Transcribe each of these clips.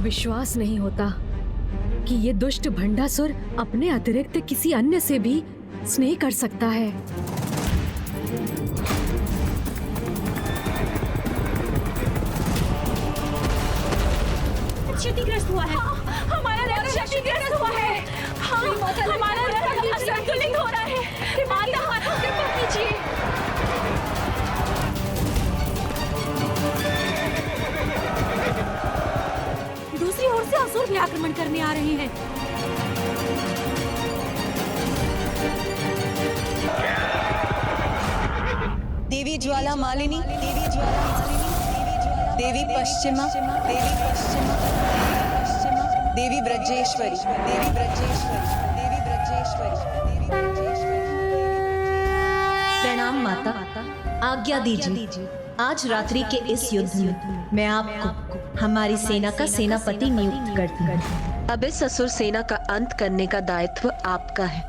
विश्वास नहीं होता कि ये दुष्ट भंडासुर अपने अतिरिक्त किसी अन्य से भी स्नेह कर सकता है। क्षतिग्रस्त हुआ है। हमारा रथ क्षतिग्रस्त हुआ है। हाँ, हमारा रथ असंतुलित हो रहा है। माता, कृपा कीजिए। दूसरी ओर से असुर भी आक्रमण करने आ रहे हैं। देवी ज्वाला मालिनी, देवी ज्वाला मालिनी, देवी पश्चिमा, देवी पश्चिमा, देवी ब्रजेश्वरी, देवी ब्रजेश्वरी, देवी ब्रजेश्वरी, देवी ब्रजेश्वरी। प्रणाम माता, आज्ञा दीजिए। आज रात्रि के इस युद्ध में मैं आपको हमारी सेना का सेनापति नियुक्त करती हूँ। अब इस असुर सेना का अंत करने का दायित्व आपका है।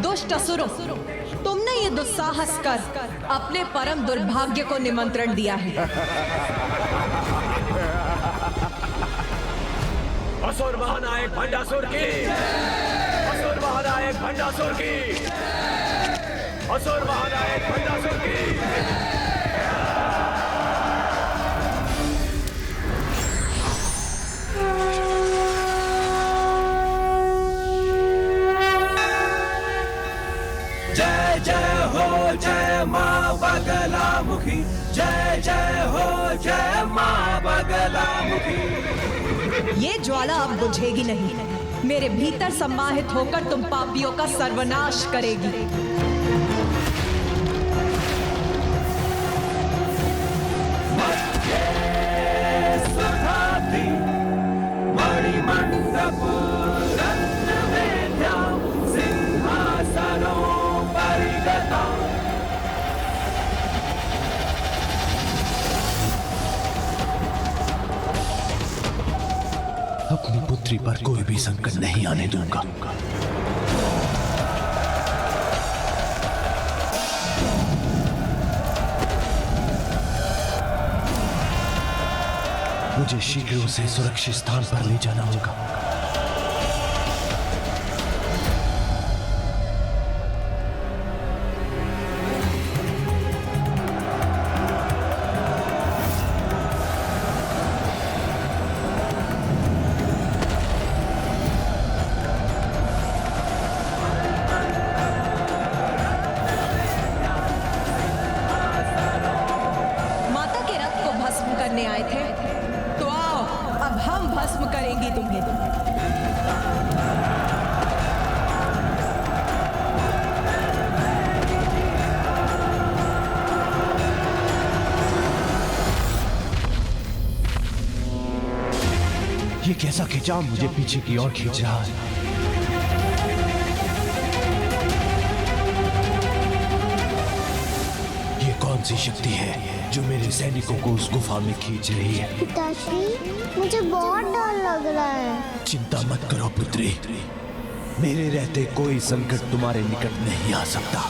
दुष्ट असुरों, तुमने ये दुस्साहस कर अपने परम दुर्भाग्य को निमंत्रण दिया है। असुर महानायक भंडासुर की, असुर महानायक भंडासुर की, असुर महानायक भंडासुर की। जय जय हो जय माँ बगलामुखी, जय जय हो जय माँ बगलामुखी। ये ज्वाला अब बुझेगी नहीं। मेरे भीतर सम्माहित होकर तुम पापियों का सर्वनाश करेगी। सुधाति मणिमण्डप रत्नवेद्या सिंहासनो परिगता। अपनी पुत्री पर कोई भी संकट नहीं आने दूंगा। मुझे शीघ्र उसे सुरक्षित स्थान पर ले जाना होगा। माता के रथ को भस्म करने आए थे, तो आओ अब हम भस्म करेंगे तुम्हें। ये कैसा खिंचाव मुझे पीछे की ओर खींच रहा है? ये कौन सी शक्ति है जो मेरे सैनिकों को उस गुफा में खींच रही है? पिताश्री, मुझे बहुत डर लग रहा है। चिंता मत करो पुत्री, मेरे रहते कोई संकट तुम्हारे निकट नहीं आ सकता।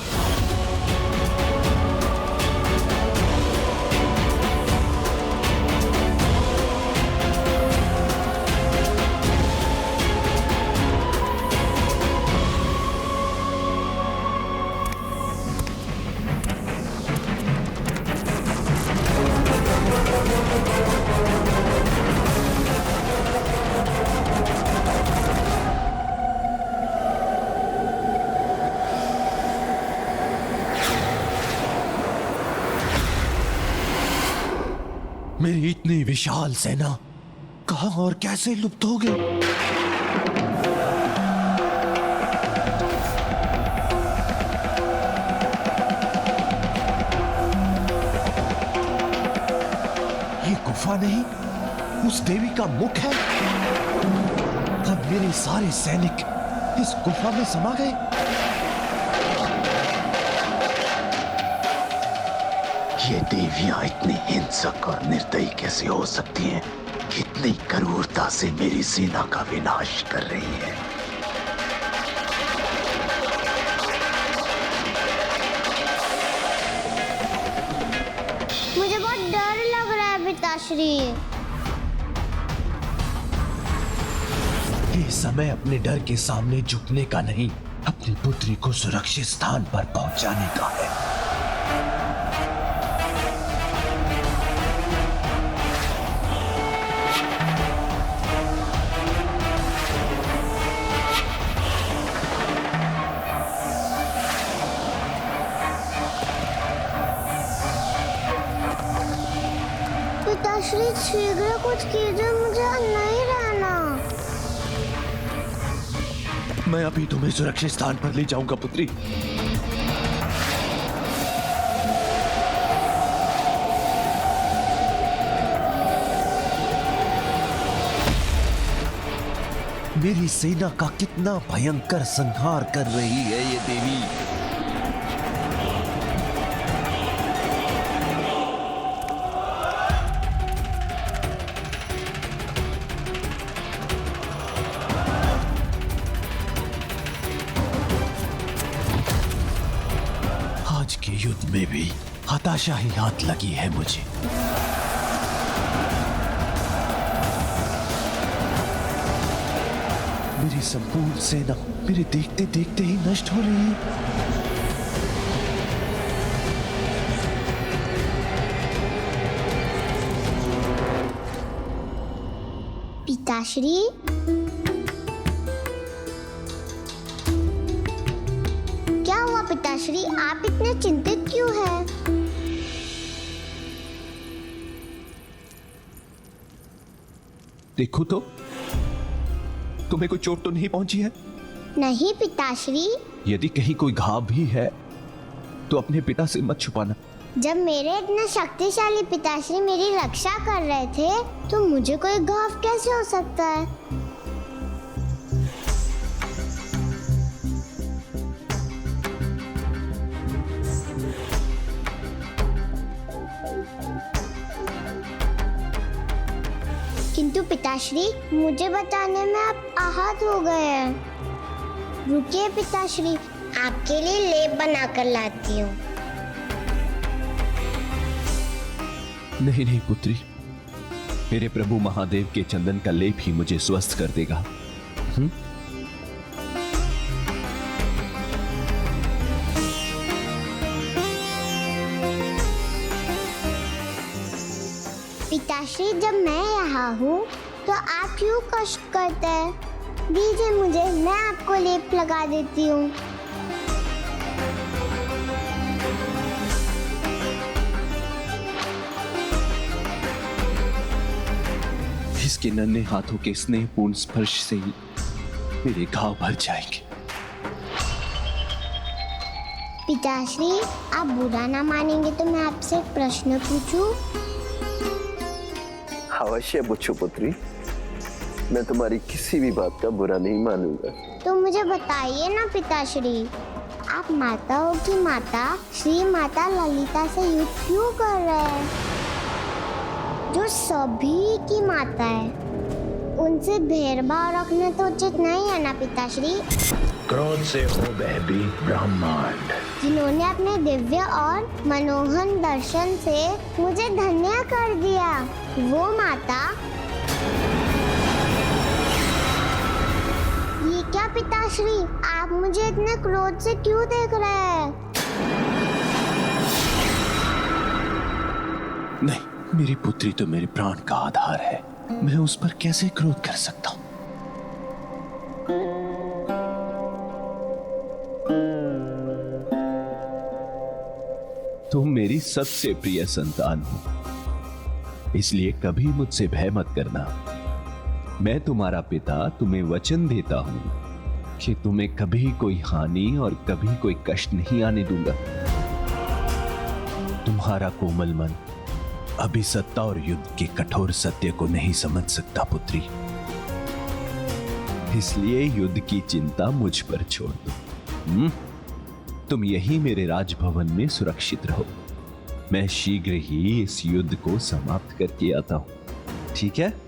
मेरी इतनी विशाल सेना कहां और कैसे लुप्त हो गई? ये गुफा नहीं, उस देवी का मुख है। अब मेरे सारे सैनिक इस गुफा में समा गए। ये देवियां इतनी हिंसक और निर्दयी कैसे हो सकती हैं? कितनी क्रूरता से मेरी सेना का विनाश कर रही है। मुझे बहुत डर लग रहा है पिताश्री। ये समय अपने डर के सामने झुकने का नहीं, अपनी पुत्री को सुरक्षित स्थान पर पहुंचाने का है। पिताश्री शीघ्र कुछ कीजिए, मुझे नहीं रहना। मैं अभी तुम्हें सुरक्षित स्थान पर ले जाऊंगा पुत्री। मेरी सेना का कितना भयंकर संहार कर रही है ये देवी। आज के युद्ध में भी हताशा ही हाथ लगी है मुझे। मेरी संपूर्ण सेना मेरे देखते देखते ही नष्ट हो रही है। पिताश्री, क्या हुआ पिताश्री? आप इतने चिंतित क्यों हैं? देखो तो, तुम्हें कोई चोट तो नहीं पहुंची है? नहीं पिताश्री। यदि कहीं कोई घाव भी है तो अपने पिता से मत छुपाना। जब मेरे इतने शक्तिशाली पिताश्री मेरी रक्षा कर रहे थे तो मुझे कोई घाव कैसे हो सकता है? किंतु पिताश्री, मुझे बचाने में आप आहत हो गए हैं। रुकिए पिताश्री, आपके लिए लेप बनाकर लाती हूँ। नहीं नहीं पुत्री, मेरे प्रभु महादेव के चंदन का लेप ही मुझे स्वस्थ कर देगा। पिताश्री, जब मैं यहाँ हूँ तो आप क्यों कष्ट करते हैं? दीजिए मुझे, मैं आपको लेप लगा देती हूँ। इसके नन्हे हाथों के स्नेहपूर्ण स्पर्श से ही मेरे घाव भर जाएंगे। पिताश्री, आप बुरा ना मानेंगे तो मैं आपसे एक प्रश्न पूछूं? अवश्य पूछो पुत्री, मैं तुम्हारी किसी भी बात का बुरा नहीं मानूंगा। तो मुझे बताइए ना पिताश्री, आप माताओं की माता श्री माता ललिता से युद्ध क्यों कर रहे हैं, जो सभी की माता है? उनसे भेदभाव रखना तो उचित नहीं है ना पिताश्री? क्रोध से हो भयभीत ब्रह्मांड, जिन्होंने अपने दिव्य और मनोहर दर्शन से मुझे धन्य कर दिया, वो माता। ये क्या पिताश्री, आप मुझे इतने क्रोध से क्यों देख रहे हैं? नहीं, मेरी पुत्री तो मेरे प्राण का आधार है, मैं उस पर कैसे क्रोध कर सकता हूं? तुम मेरी सबसे प्रिय संतान हो, इसलिए कभी मुझसे भय मत करना। मैं तुम्हारा पिता तुम्हें वचन देता हूं कि तुम्हें कभी कोई हानि और कभी कोई कष्ट नहीं आने दूंगा। तुम्हारा कोमल मन अभी सत्ता और युद्ध के कठोर सत्य को नहीं समझ सकता पुत्री, इसलिए युद्ध की चिंता मुझ पर छोड़ दो। तुम यहीं मेरे राजभवन में सुरक्षित रहो। मैं शीघ्र ही इस युद्ध को समाप्त करके आता हूं, ठीक है?